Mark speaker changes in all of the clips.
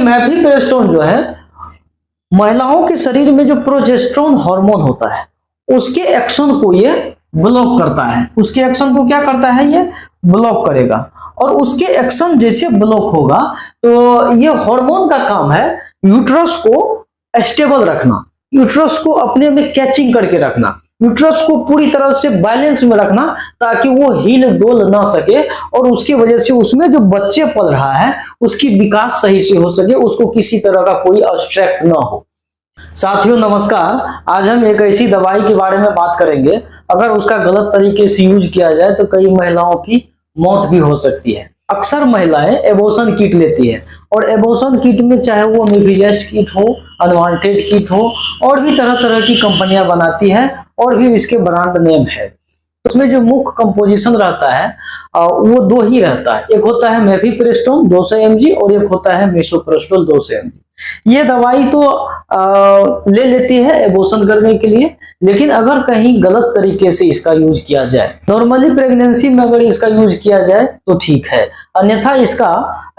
Speaker 1: मैफीप्रेस्टोन जो है महिलाओं के शरीर में जो प्रोजेस्टेरोन हार्मोन होता है उसके एक्शन को ये ब्लॉक करता है। उसके एक्शन को क्या करता है, ये ब्लॉक करेगा। और उसके एक्शन जैसे ब्लॉक होगा तो ये हार्मोन का काम है यूट्रस को स्टेबल रखना, यूट्रस को अपने में कैचिंग करके रखना, यूट्रस को पूरी तरह से बैलेंस में रखना ताकि वो हिल डोल ना सके और उसकी वजह से उसमें जो बच्चे पल रहा है उसकी विकास सही से हो सके, उसको किसी तरह का कोई ऑब्स्ट्रक्ट ना हो। साथियों नमस्कार, आज हम एक ऐसी दवाई के बारे में बात करेंगे अगर उसका गलत तरीके से यूज किया जाए तो कई महिलाओं की मौत भी हो सकती है। अक्सर महिलाएं एबॉर्शन किट लेती है और एबॉर्शन किट में चाहे वो मेफिजेस्ट किट हो, अनवांटेड किट हो और भी तरह तरह की कंपनियां बनाती है और भी इसके ब्रांड नेम है। उसमें जो मुख्य कंपोजिशन रहता है वो दो ही रहता है, एक होता है मैफीप्रेस्टोन 200 mg और एक होता है मिसोप्रोस्टोल 200 mg। ये दवाई तो ले लेती है एबॉर्शन करने के लिए, लेकिन अगर कहीं गलत तरीके से इसका यूज किया जाए, नॉर्मली प्रेगनेंसी में अगर इसका यूज किया जाए तो ठीक है, अन्यथा इसका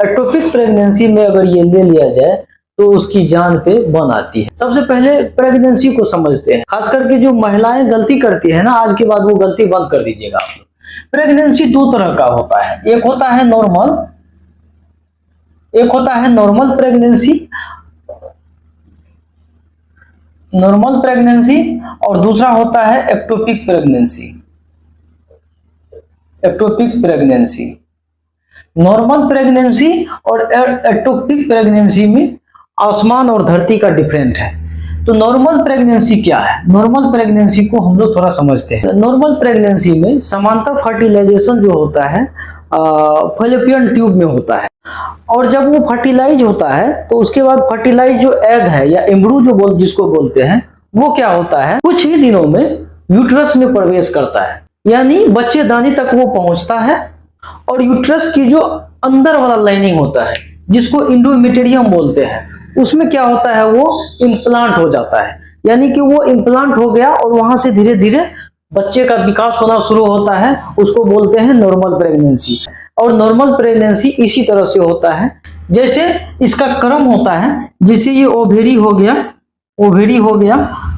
Speaker 1: एक्टोपिक प्रेगनेंसी में अगर ये ले लिया जाए तो उसकी जान पे बन आती है। सबसे पहले प्रेगनेंसी को समझते हैं, खास करके जो महिलाएं गलती करती है ना, आज के बाद वो गलती बंद कर दीजिएगा आप लोग। प्रेगनेंसी दो तरह का होता है, एक होता है नॉर्मल प्रेगनेंसी और दूसरा होता है एक्टोपिक प्रेगनेंसी। नॉर्मल प्रेगनेंसी और एक्टोपिक प्रेगनेंसी में आसमान और धरती का डिफरेंट है। तो नॉर्मल प्रेगनेंसी क्या है? नॉर्मल प्रेगनेंसी को हम लोग थोड़ा समझते हैं। नॉर्मल प्रेगनेंसी में समांतर फर्टिलाइजेशन जो होता है फैलोपियन ट्यूब में होता है और जब वो फर्टिलाइज होता है तो उसके बाद फर्टिलाइज जो एग है या एम्ब्रू जिसको बोलते हैं वो क्या होता है, कुछ ही दिनों में यूट्रस में प्रवेश करता है, यानी बच्चेदानी तक वो पहुंचता है और यूट्रस की जो अंदर वाला लाइनिंग होता है जिसको इंडोमेट्रियम बोलते हैं उसमें क्या होता है, वो इम्प्लांट हो जाता है, यानी कि वो इम्प्लांट हो गया और वहां से धीरे धीरे बच्चे का विकास होना शुरू होता है। उसको बोलते हैं नॉर्मल प्रेगनेंसी। और नॉर्मल प्रेगनेंसी इसी तरह से होता है जैसे इसका क्रम होता है, जैसे ये ओवेरी हो गया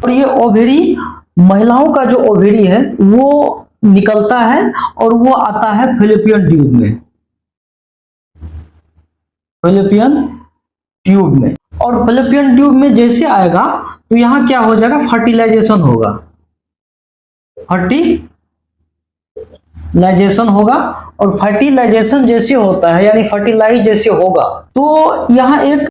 Speaker 1: और ये ओवेरी, महिलाओं का जो ओवेरी है वो निकलता है और वो आता है फैलोपियन ट्यूब में और फैलोपियन ट्यूब में जैसे आएगा तो यहाँ क्या हो जाएगा, फर्टिलाइजेशन होगा और फर्टिलाइजेशन जैसे होता है यानी फर्टिलाइज जैसे होगा तो यहाँ एक